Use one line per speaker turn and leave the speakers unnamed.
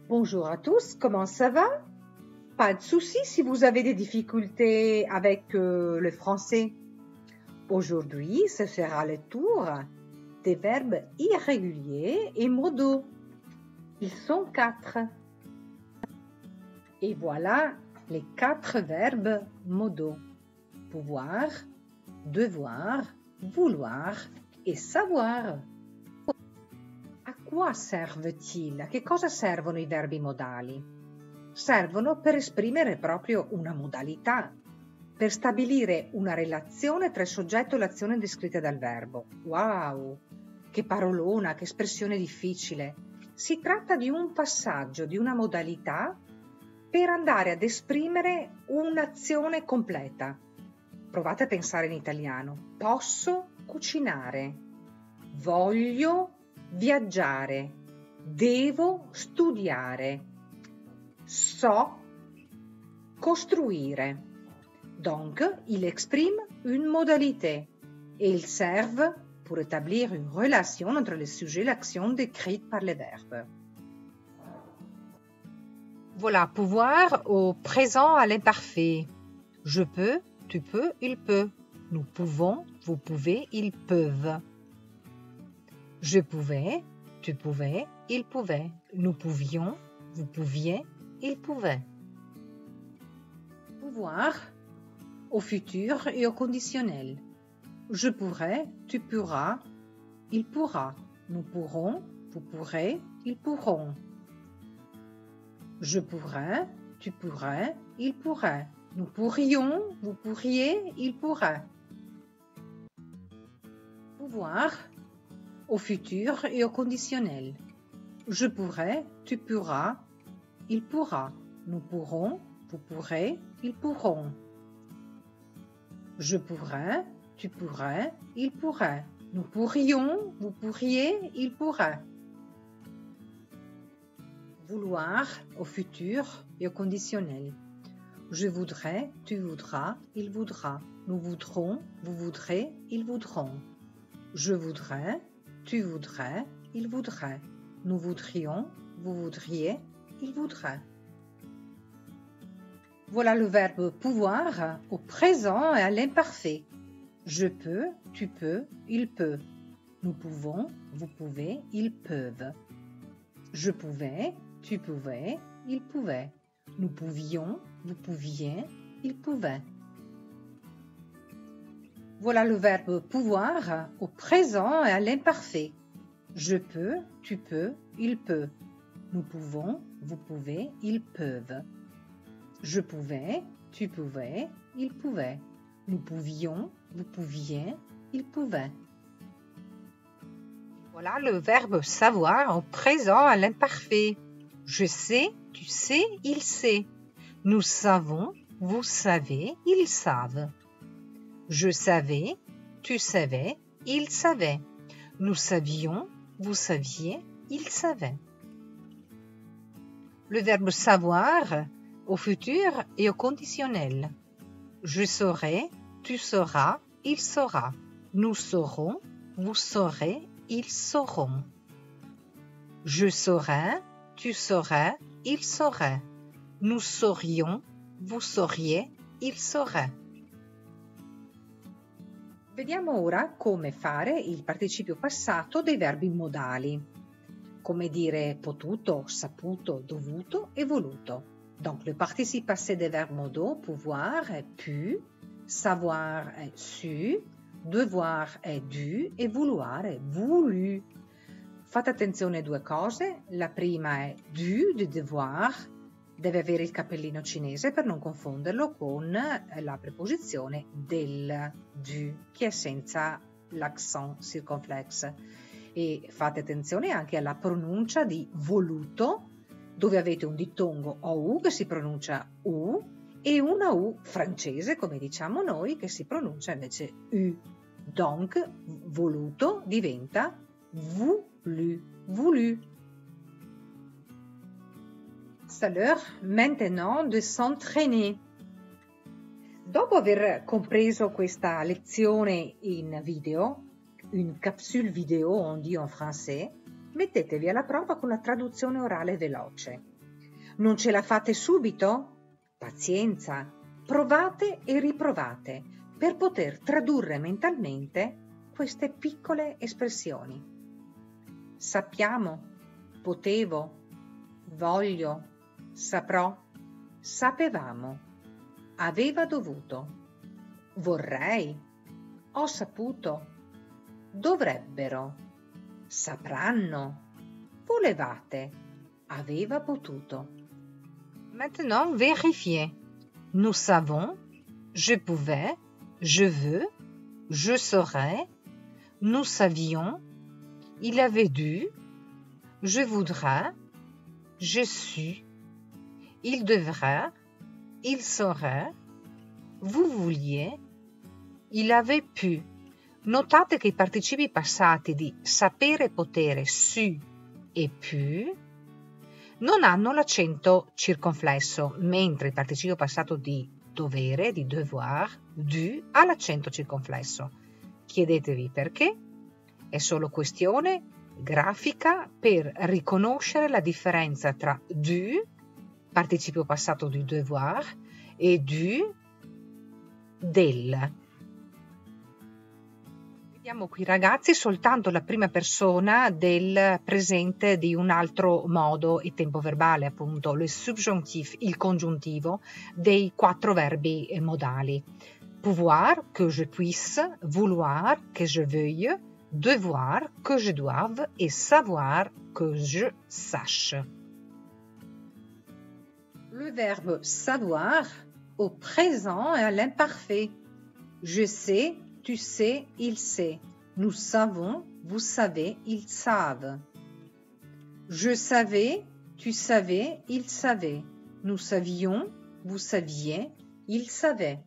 Bonjour à tous, comment ça va? Pas de souci si vous avez des difficultés avec le français. Aujourd'hui, ce sera le tour des verbes irréguliers et modaux. Ils sont 4. Et voilà les 4 verbes modaux. Pouvoir, devoir, vouloir e savoir. A quoi serve-t-il? A che cosa servono i verbi modali? Servono per esprimere proprio una modalità, per stabilire una relazione tra il soggetto e l'azione descritta dal verbo. Wow! Che parolona, che espressione difficile! Si tratta di un passaggio, di una modalità per andare ad esprimere un'azione completa. Provate a pensare in italiano. Posso cucinare, voglio viaggiare, devo studiare, so costruire. Donc, il exprime une modalité et il servent pour établir une relation entre le sujet et l'action décrite par les verbes. Voilà, pouvoir au présent à l'imparfait. Je peux, tu peux, il peut. Nous pouvons, vous pouvez, ils peuvent. Je pouvais, tu pouvais, il pouvait. Nous pouvions, vous pouviez, il pouvait. Pouvoir au futur et au conditionnel. Je pourrais, tu pourras, il pourra. Nous pourrons, vous pourrez, ils pourront. Je pourrais, tu pourrais, il pourrait. Nous pourrions, vous pourriez, il pourrait. Pouvoir au futur et au conditionnel. Je pourrais, tu pourras, il pourra. Nous pourrons, vous pourrez, ils pourront. Je pourrais, tu pourrais, il pourrait. Nous pourrions, vous pourriez, il pourrait. Vouloir au futur et au conditionnel. Je voudrais, tu voudras, il voudra. Nous voudrons, vous voudrez, ils voudront. Je voudrais, tu voudrais, il voudrait. Nous voudrions, vous voudriez, il voudrait. Voilà le verbe pouvoir au présent et à l'imparfait. Je peux, tu peux, il peut. Nous pouvons, vous pouvez, ils peuvent. Je pouvais, tu pouvais, il pouvait. Nous pouvions, vous pouviez, il pouvait. Voilà le verbe pouvoir au présent et à l'imparfait. Je peux, tu peux, il peut. Nous pouvons, vous pouvez, ils peuvent. Je pouvais, tu pouvais, il pouvait. Nous pouvions, vous pouviez, il pouvait. Voilà le verbe savoir au présent à l'imparfait. Je sais, tu sais, il sait. Nous savons, vous savez, ils savent. Je savais, tu savais, il savait. Nous savions, vous saviez, il savait. Le verbe savoir au futur et au conditionnel. Je saurai, tu sauras, il saura. Nous saurons, vous saurez, ils sauront. Je saurai, tu saurais, il saurait. Nous saurions, vous sauriez, il saurait. Vediamo ora come fare il participio passato dei verbi modali. Come dire potuto, saputo, dovuto e voluto. Donc le participe passé des verbes modaux, pouvoir est pu, savoir est su, devoir è dû e vouloir è voulu. Fate attenzione a due cose. La prima è dû, di devoir, deve avere il cappellino cinese per non confonderlo con la preposizione del dû, che è senza l'accent circonflexe. E fate attenzione anche alla pronuncia di voluto, dove avete un dittongo OU che si pronuncia U e una U francese, come diciamo noi, che si pronuncia invece U. Donc, voluto diventa voulu, voulu. C'est l'heure maintenant de s'entraîner. Dopo aver compreso questa lezione in video, une capsule vidéo on dit en français, mettetevi alla prova con la traduzione orale veloce. Non ce la fate subito? Pazienza, provate e riprovate per poter tradurre mentalmente queste piccole espressioni. Sappiamo, potevo, voglio, saprò, sapevamo, aveva dovuto, vorrei, ho saputo, dovrebbero, sapranno, volevate, aveva potuto. Maintenant, vérifiez. Nous savons, je pouvais, je veux, je saurais, nous savions, il avait dû, je voudrais, je suis, il devrait, il saurait, vous vouliez, il avait pu. Notate che i participi passati di sapere, potere, su e pu non hanno l'accento circonflesso, mentre il participio passato di dovere, di devoir, dû, ha l'accento circonflesso. Chiedetevi perché? È solo questione grafica per riconoscere la differenza tra dû, participio passato di devoir, e dû del. Vediamo qui ragazzi soltanto la prima persona del presente di un altro modo e tempo verbale, appunto le subjonctif, il congiuntivo dei 4 verbi modali. Pouvoir, que je puisse, vouloir, que je veuille, devoir, que je doive et savoir, que je sache. Le verbe savoir au présent et à l'imparfait. Je sais, tu sais, il sait. Nous savons, vous savez, ils savent. Je savais, tu savais, il savait. Nous savions, vous saviez, il savait.